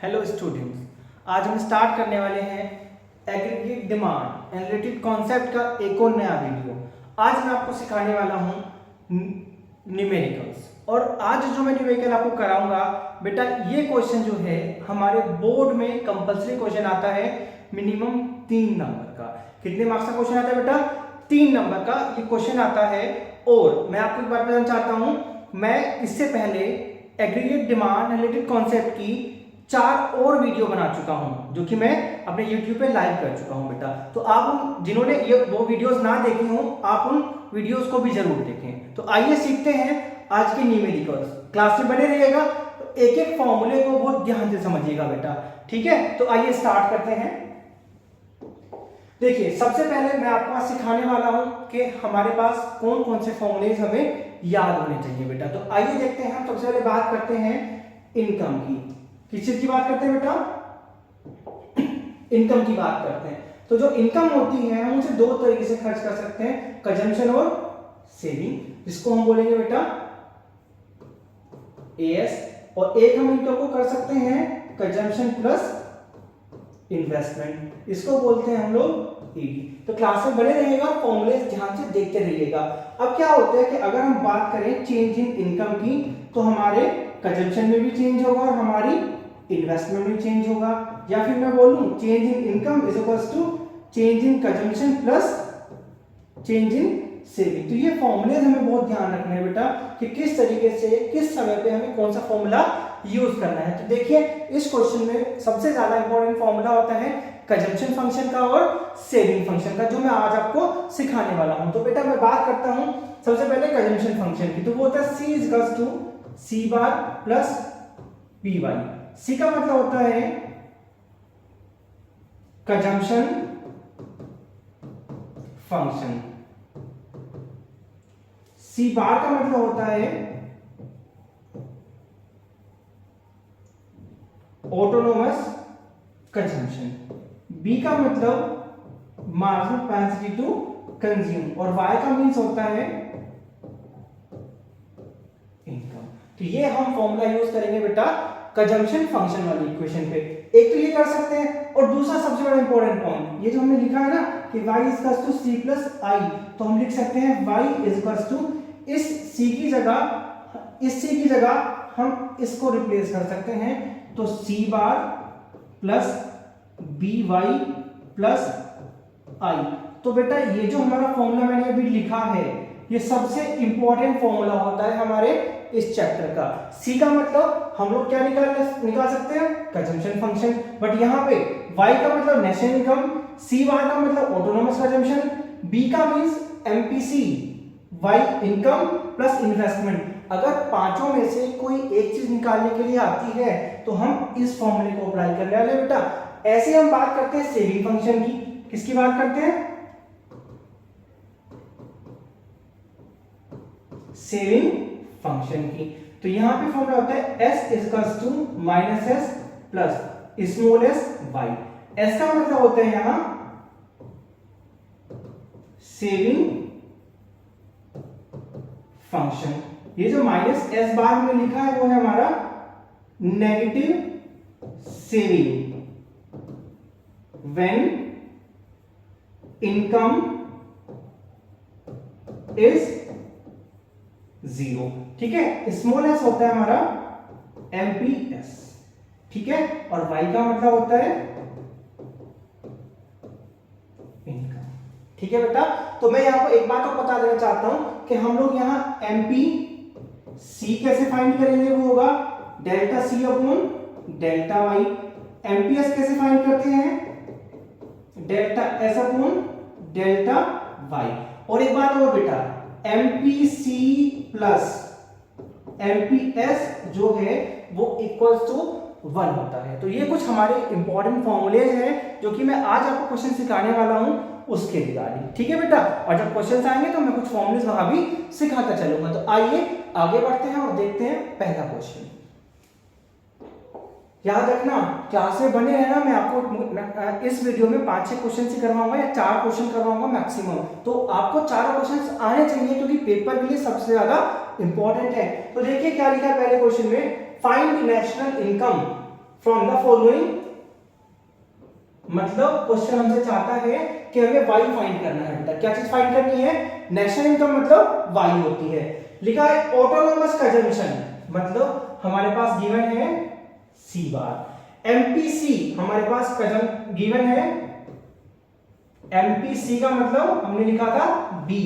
Hello students, आज हम start करने वाले हैं aggregate demand and related concept का एक और नया वीडियो। आज मैं आपको सिखाने वाला हूँ न्यूमेरिकल्स। और आज जो मैं न्यूमेरिकल आपको कराऊंगा बेटा, ये क्वेश्चन जो है हमारे बोर्ड में कंपलसरी क्वेश्चन आता है मिनिमम 3 नंबर का। कितने मार्क्स का क्वेश्चन आता है बेटा? 3 नंबर का ये क्वेश्चन आता है। और मैं आपको एक बात बताना चाहता हूँ, मैं इससे पहले एग्रीगेट डिमांड रिलेटेड कॉन्सेप्ट की 4 और वीडियो बना चुका हूं, जो कि मैं अपने YouTube पे लाइव कर चुका हूं बेटा। तो आप जिन्होंने ये वो वीडियोस ना देखी हो, आप उन वीडियोस को भी जरूर देखें। तो आइए सीखते हैं आज के न्यूमेरिकल्स। क्लास में बने रहिएगा, तो एक एक फॉर्मूले को बहुत ध्यान से समझिएगा बेटा, ठीक है? तो आइए स्टार्ट करते हैं। देखिए, सबसे पहले मैं आपको आज सिखाने वाला हूं कि हमारे पास कौन कौन से फॉर्मूलेज हमें याद होने चाहिए बेटा। तो आइए देखते हैं। हम सबसे पहले बात करते हैं इनकम की। किस चीज की बात करते हैं बेटा? इनकम की बात करते हैं। तो जो इनकम होती है हम उसे 2 तरीके से खर्च कर सकते हैं, कंजम्पशन और सेविंग, जिसको हम बोलेंगे बेटा एएस। और एक हम इनकम को कर सकते हैं कंजम्पशन प्लस इन्वेस्टमेंट, इसको बोलते हैं हम लोग ईडी। तो क्लास में बने रहिएगा, फॉर्मूले ध्यान से देखते रहिएगा। अब क्या होता है कि अगर हम बात करें चेंज इन इनकम की, तो हमारे कंजम्पशन में भी चेंज होगा और हमारी इन्वेस्टमेंट में चेंज होगा। या फिर मैं बोलूं change in income is equals to change in consumption plus change in saving. तो ये फॉर्मूले हमें बहुत ध्यान रखना है बेटा कि किस तरीके से किस समय पे हमें कौन सा फॉर्मूला यूज करना है। तो देखिए, इस क्वेश्चन में सबसे ज्यादा इंपॉर्टेंट फॉर्मूला होता है कंजम्पशन फंक्शन का और सेविंग फंक्शन का, जो मैं आज आपको सिखाने वाला हूं। तो बेटा मैं बात करता हूं सबसे पहले कंजम्पशन फंक्शन की। तो वो होता है C is equals to C bar plus P Y. C का मतलब होता है कंजम्पशन फंक्शन, सी बार का मतलब होता है ऑटोनोमस कंजम्पशन, बी का मतलब मार्जिनल कैपेसिटी टू कंज्यूम, और वाई का मीन्स होता है इनकम। तो ये हम फॉर्मूला यूज करेंगे बेटा कंजम्पशन फंक्शन वाली इक्वेशन पे। एक तो ये कर सकते हैं, और दूसरा सबसे बड़ा इंपॉर्टेंट पॉइंट, ये जो हमने लिखा है ना कि y is equals to c plus I, तो हम लिख सकते हैं y इज इक्वल्स टू इस c की जगह हम इसको रिप्लेस कर सकते हैं। तो c bar plus B Y plus I. तो बेटा ये जो हमारा फॉर्मूला मैंने अभी लिखा है, ये सबसे इंपॉर्टेंट फॉर्मूला होता है हमारे इस चैप्टर का। C का मतलब हम लोग क्या निकाल सकते हैं? Consumption function. बट यहाँ पे Y का मतलब नेशनल इनकम, C बार का मतलब ऑटोनोमस कंजम्पशन, B का means MPC, Y income plus investment. अगर पांचों में से कोई एक चीज निकालने के लिए आती है तो हम इस फॉर्मूले को अप्लाई करने वाले बेटा। ऐसे हम बात करते हैं सेविंग फंक्शन की। किसकी बात करते हैं? सेविंग फंक्शन की। तो यहां पे फॉर्मूला होता है s is equals to minus S plus small S Y. s का मतलब होता है यहां सेविंग फंक्शन। ये जो माइनस एस बार में लिखा है वो है हमारा negative saving when income is 0। ठीक है, स्मॉल एस होता है हमारा एमपीएस, ठीक है, और वाई का मतलब होता है इनकम। ठीक है बेटा, तो मैं यहां पर एक बात और बता देना चाहता हूं कि हम लोग यहां एमपी सी कैसे फाइंड करेंगे? वो होगा delta C upon delta Y. MPS कैसे फाइंड करते हैं? Delta S upon delta Y. और एक बात और बेटा, एमपीसी प्लस एमपीएस जो है वो इक्वल्स टू 1 होता है। तो ये कुछ हमारे इंपॉर्टेंट फॉर्मूलेज हैं जो कि मैं आज आपको क्वेश्चन सिखाने वाला हूं उसके रिगार्डिंग। ठीक है बेटा, और जब क्वेश्चंस आएंगे तो मैं कुछ फॉर्मूलेज वहां भी सिखाता चलूंगा। तो आइए आगे बढ़ते हैं और देखते हैं पहला क्वेश्चन। याद रखना, क्लास में बने रहना। मैं आपको इस वीडियो में 5-6 क्वेश्चन ही करवाऊंगा या 4 क्वेश्चन करवाऊंगा मैक्सिमम। तो आपको चारों क्वेश्चन आने चाहिए क्योंकि पेपर के लिए सबसे ज्यादा इंपॉर्टेंट है। तो देखिए क्या लिखा है पहले क्वेश्चन में, find national income from the following, मतलब क्वेश्चन हमसे चाहता है कि हमें वाई फाइंड करना है बेटा। क्या चीज फाइंड करनी है? नेशनल इनकम मतलब वाई होती है। लिखा है ऑटोनोमस कंजम्पशन, मतलब हमारे पास गिवन है सी बार। एमपीसी हमारे पास गिवन है, एमपीसी का मतलब हमने लिखा था बी,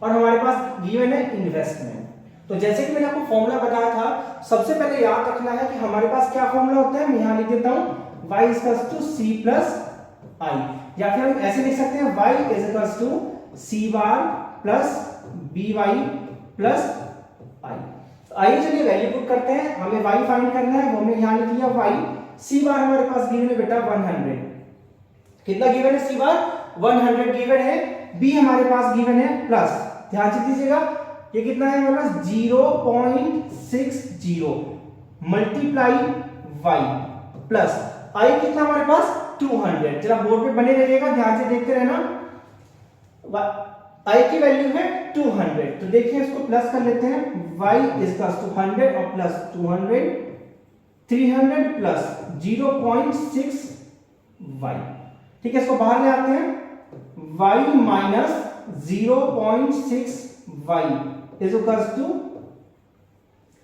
और हमारे पास गिवन है इन्वेस्टमेंट। तो जैसे कि मैंने आपको फॉर्मूला बताया था, सबसे पहले याद रखना है कि हमारे पास क्या फॉर्मूला होता है। मैं यहां लिख देता हूं y equals to c plus I, या फिर हम ऐसे लिख सकते हैं y equals to c bar plus by plus I. आइए चलिए वैल्यू पुट करते हैं। हमें y फाइंड करना है, वो हमने यहां लिख लिया y। c बार हमारे पास गिवन है बेटा 100। कितना गिवन है? c बार 100 गिवन है। b हमारे पास गिवन है प्लस, ध्यान से दीजिएगा ये कितना है हमारे पास 0.60 मल्टीप्लाई y प्लस i कितना हमारे पास 200। जरा बोर्ड पे बने रहिएगा, ध्यान से देखते रहना। i की वैल्यू है 200, तो देखिए इसको प्लस कर लेते हैं। y इक्वल्स टू 100 और प्लस 200, 300 प्लस 0.6 y। ठीक है, इसको बाहर ले आते हैं। y minus 0.6 y is equals to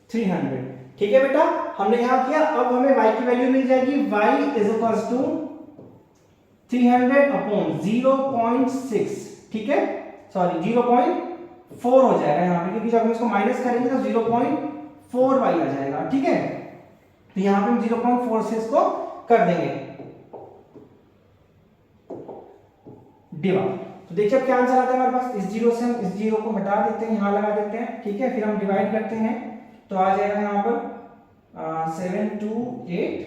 300। ठीक है बेटा, हमने यहां किया। अब हमें y की वैल्यू मिल जाएगी, y is equals to 300 upon 0.6। ठीक है, सॉरी 0.4 हो जाएगा यहां पे, क्योंकि जब हम इसको माइनस करेंगे तो 0.4 y आ जाएगा। ठीक है, तो यहां पे हम 0.4 से इसको कर देंगे डिवाइड। तो देखिए अब क्या आंसर आता है हमारे पास। इस जीरो से हम इस जीरो को हटा देते हैं, यहां लगा देते हैं। ठीक है, फिर हम डिवाइड करते हैं तो आ जाएगा यहां पर 7 2 8।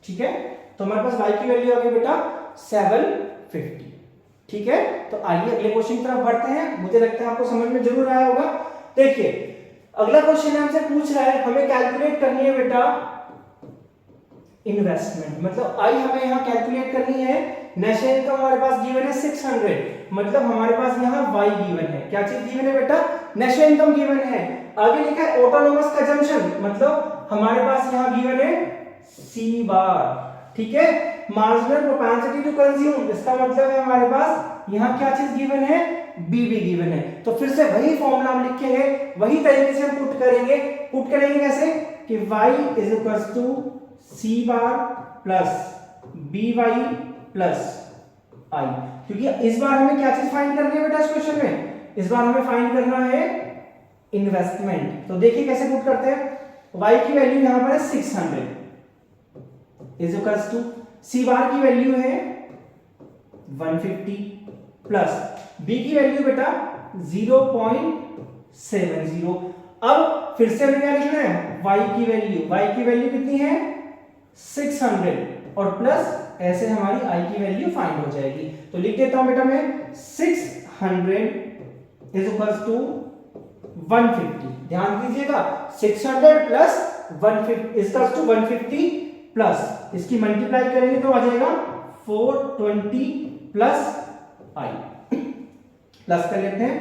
ठीक है, तो हमारे पास y की वैल्यू आ गई बेटा 750। ठीक है, तो आइए अगले क्वेश्चन की तरफ बढ़ते हैं। मुझे लगता है आपको समझ में जरूर आया होगा। देखिए अगला क्वेश्चन हमसे पूछ रहा है, हमें कैलकुलेट करनी है बेटा इन्वेस्टमेंट, मतलब आई हमें यहां कैलकुलेट करनी है। नेशनल इनकम हमारे पास गिवन है 600, मतलब हमारे पास यहां y गिवन है। क्या चीज गिवन है बेटा? नेशनल इनकम गिवन है। आगे लिखा है ऑटोनोमस कंजम्पशन, मतलब हमारे पास यहां गिवन है c बार। ठीक है, मार्जिनल प्रोपेंसिटी टू कंज्यूम, इसका मतलब है हमारे पास यहां क्या चीज गिवन है? b भी गिवन है। तो फिर से वही फॉर्मूला हम लिखेंगे, वही तरीके से हम पुट करेंगे। पुट करेंगे कैसे कि y is equals to c bar plus by plus i, क्योंकि इस बार हमें क्या चीज फाइंड करनी है बेटा इस क्वेश्चन में? इस बार हमें फाइंड करना है इन्वेस्टमेंट। तो देखिए कैसे पुट करते हैं। y की वैल्यू यहां पर है 600 इज इक्वल्स टू c बार की वैल्यू है 150 प्लस b की वैल्यू बेटा 0.70। अब फिर से हमें क्या लिखना है? y की वैल्यू कितनी है? 600 और प्लस ऐसे हमारी i की वैल्यू फाइंड हो जाएगी। तो लिख देता हूं बेटा मैं 600 इज इक्वल्स टू 150। ध्यान दीजिएगा 600 plus 150 is equals to 150 plus इसकी मल्टीप्लाई करेंगे तो आ जाएगा 420 प्लस i। प्लस कर लेते हैं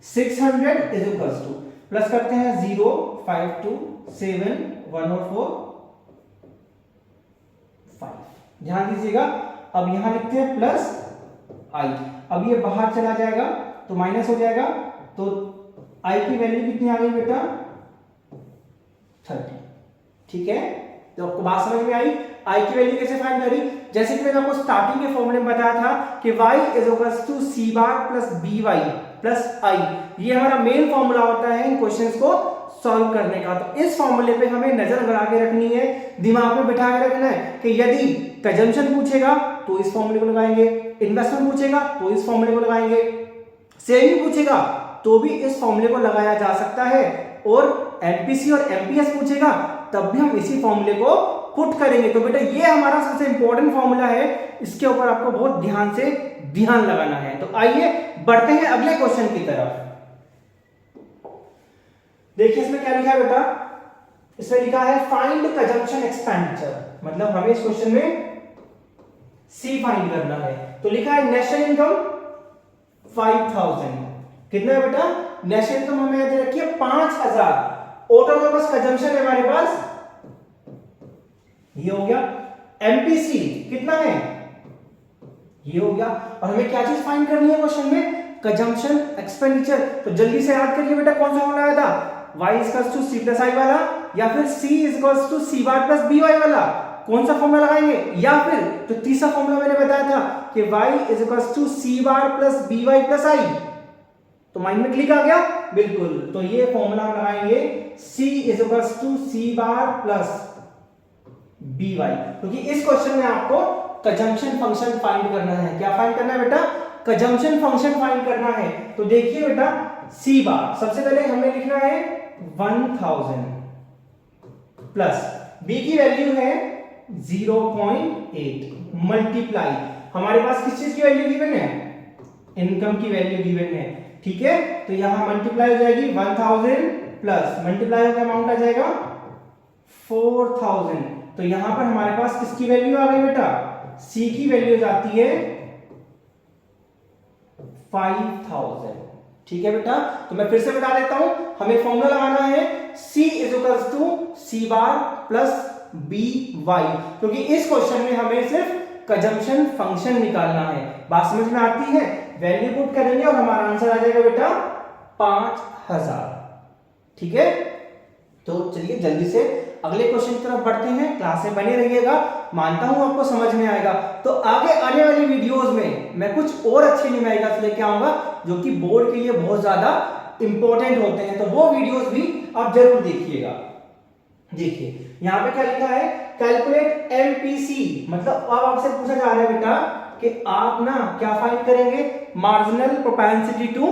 600 इज इक्वल्स टू, प्लस करते हैं 0 5 2 7 1 और 4 5। ध्यान दीजिएगा, अब यहां लिखते हैं प्लस i। अब ये बाहर चला जाएगा तो माइनस हो जाएगा, तो i की वैल्यू कितनी आ गई बेटा? 30। ठीक है, तो आपको बात समझ में आई? i की वैल्यू कैसे फाइंड करी? जैसे कि मैंने आपको स्टार्टिंग के फॉर्मूले में बताया था कि y is equals to c bar plus by plus i। ये हमारा मेन फॉर्मूला होता है इन क्वेश्चंस को सॉल्व करने का। तो इस फॉर्मूले पे हमें नजर लगा के रखनी है, दिमाग में बिठा के रखना है कि यदि कंजम्पशन पूछेगा तो इस फॉर्मूले को लगाएंगे, इन्वेस्टमेंट पूछेगा तो इस फॉर्मूले को लगाएंगे, सेविंग पूछेगा तो भी इस फॉर्मूले को लगाया जा सकता है, और एमपीसी और एमपीएस पूछेगा तब भी हम इसी फॉर्मूले को पुट करेंगे। तो बेटा ये हमारा सबसे इंपॉर्टेंट फॉर्मूला है, इसके ऊपर आपको बहुत ध्यान से ध्यान लगाना है। तो आइए बढ़ते हैं अगले क्वेश्चन की तरफ। देखिए इसमें क्या लिखा है बेटा? इसमें लिखा है फाइंड कंजम्पशन एक्सपेंडिचर, मतलब हमें इस क्वेश्चन में सी फाइंड करना है। तो लिखा है नेशनल इनकम 5000, कितना है बेटा? नेशनल इनकम हमें याद रखिए 5000, ऑटोनोमस कंजम्पशन है हमारे पास, ये हो गया। एमपीसी कितना है, ये हो गया। और हमें क्या चीज फाइंड करनी है क्वेश्चन में, कंजम्पशन एक्सपेंडिचर। तो जल्दी से याद करिए बेटा, कौन सा फॉर्मूला आया था, y equals to c plus I वाला, या फिर c equals to c bar plus by वाला, कौन सा फॉर्मूला लगाएंगे, या फिर जो तीसरा फॉर्मूला मैंने बताया था कि y equals to c bar plus by plus i। तो माइंड में क्लिक आ गया, बिल्कुल। तो ये फॉर्मूला हम लगाएंगे c equals to c bar plus by, क्योंकि इस क्वेश्चन में आपको कंजम्पशन फंक्शन फाइंड करना है। क्या फाइंड करना है बेटा, कंजम्पशन फंक्शन फाइंड करना है। तो देखिए बेटा, c बार सबसे पहले हमें लिखना है 1000 प्लस b की वैल्यू है 0.8 मल्टीप्लाई, हमारे पास किस चीज की वैल्यू गिवन है, इनकम की वैल्यू गिवन है, ठीक है। तो यहां मल्टीप्लाई हो जाएगी 1000 प्लस मल्टीप्लाई होकर अमाउंट आ जाएगा 4000। तो यहां पर हमारे पास किसकी वैल्यू आ गई बेटा, c की वैल्यू जाती है 5000, ठीक है बेटा। तो मैं फिर से बता देता हूं, हमें फॉर्मूला लगाना है c equals to c bar plus by, क्योंकि इस क्वेश्चन में हमें सिर्फ कंजम्पशन फंक्शन निकालना है। बात समझ में आती है, वैल्यू पुट करेंगे और हमारा आंसर आ जाएगा बेटा 5000, ठीक है। तो चलिए जल्दी से अगले क्वेश्चन की तरफ बढ़ते हैं, क्लास में बने रहिएगा, मानता हूं आपको समझ में आएगा। तो आगे आने वाली वीडियोस में मैं कुछ और अच्छे न्यूमेरिकल्स लेके आऊंगा जो कि बोर्ड के लिए बहुत ज्यादा इंपॉर्टेंट होते हैं, तो वो वीडियोस भी आप जरूर देखिएगा। देखिए यहां पे क्या लिखा है, कैलकुलेट एमपीसी, मतलब अब आपसे पूछा जा रहा है बेटा कि आप ना क्या फाइंड करेंगे, marginal propensity to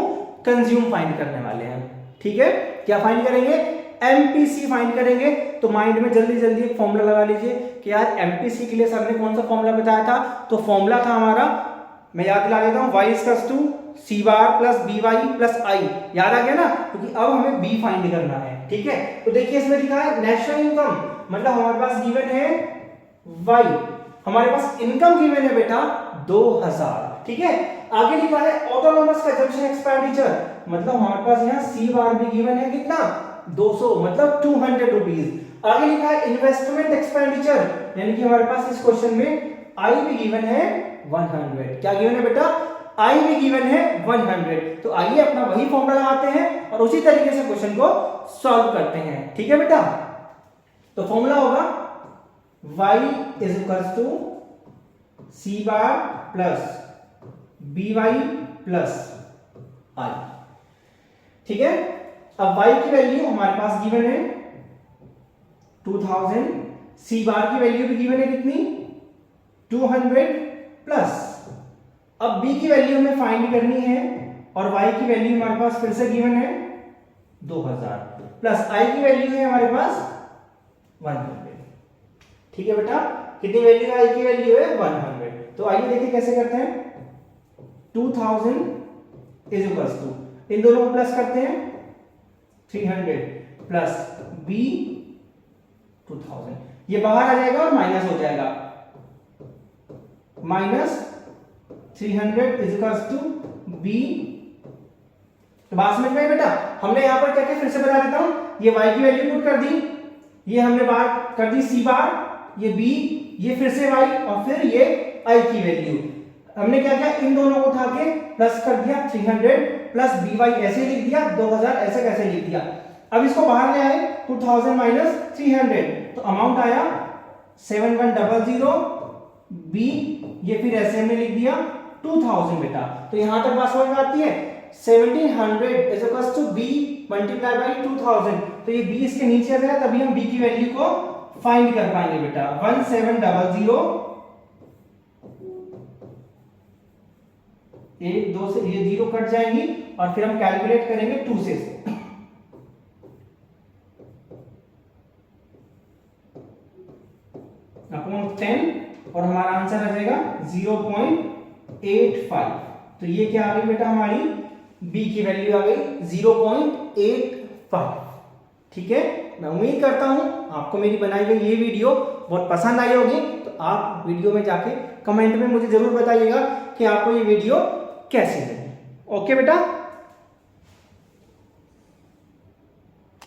consume find करने वाले हैं, ठीक है। क्या फाइंड करेंगे, एमपीसी फाइंड करेंगे। तो माइंड में जल्दी जल्दी एक फॉर्मूला लगा लीजिए कि यार एमपीसी के लिए सर ने कौन सा फॉर्मूला बताया था, तो फॉर्मूला था हमारा, मैं याद दिला देता हूं, y equals to c bar plus by plus i, याद आ गया ना, क्योंकि अब हमें b फाइंड करना है, ठीक है। तो देखिए इसमें लिखा है नेशनल इनकम, मतलब हमारे पास गिवन है y, हमारे पास इनकम गिवन है बेटा 2000, ठीक है। आगे लिखा है ऑटोनोमस कंजम्पशन एक्सपेंडिचर, मतलब हमारे पास यहाँ c बार भी गिवन है कितना 200, मतलब 200 रुपीज। आगे लिखा है इन्वेस्टमेंट एक्सपेंडिचर, यानी कि हमारे पास इस क्वेश्चन में आई भी गिवन है 100। क्या गिवन है बेटा, आई भी गिवन है 100। तो आइए अपना वही फॉर्मूला लगाते हैं और उसी तरीके से क्वेश्चन को सॉल्व करते हैं, ठीक है बेटा। तो फॉर्मूला होगा y is equals to c bar plus by plus i, ठीक है। अब y की वैल्यू हमारे पास गिवन है 2000, c बार की वैल्यू भी गिवन है कितनी 200 प्लस, अब b की वैल्यू हमें फाइंड करनी है और y की वैल्यू हमारे पास फिर से गिवन है 2000 प्लस i की वैल्यू है हमारे पास 100, ठीक है बेटा। कितनी वैल्यू है, i की वैल्यू है 100। तो आइए देखिए कैसे करते हैं, 2000 इज इक्वल्स टू, इन दोनों को प्लस करते हैं 300 प्लस b 2000, ये बाहर आ जाएगा और माइनस हो जाएगा, minus 300 is equals to b। तो बात समझ में आई बेटा, हमने यहां पर क्या किया, फिर से बता देता हूं, ये y की वैल्यू पुट कर दी, ये हमने बात कर दी c बार, ये b, ये फिर से y और फिर ये i की वैल्यू, हमने क्या किया, इन दोनों को उठा के प्लस कर दिया 300 प्लस by ऐसे लिख दिया, 2000 ऐसे कैसे लिख दिया। अब इसको बाहर ले आए, 2000 माइनस 300, तो अमाउंट आया 7100 b, ये फिर ऐसे हमने लिख दिया 2000 बेटा। तो यहां तक बात समझ में आती है, 1700 is equals to b multiply by 2000, तो ये b इसके नीचे आ जाएगा, तभी हम b की वैल्यू को फाइंड कर पाएंगे बेटा। 1700, एक दो से ये जीरो कट जाएंगी और फिर हम कैलकुलेट करेंगे 2 से अपॉन 10 और हमारा आंसर आ जाएगा 0.85। तो ये क्या आ गई बेटा, हमारी b की वैल्यू आ गई 0.85, ठीक है। मैं उम्मीद करता हूं आपको मेरी बनाई गई ये वीडियो बहुत पसंद आई होगी। तो आप वीडियो में जाके कमेंट में मुझे जरूर बताइएगा कि आपको ये वीडियो कैसी लगी। ओके बेटा।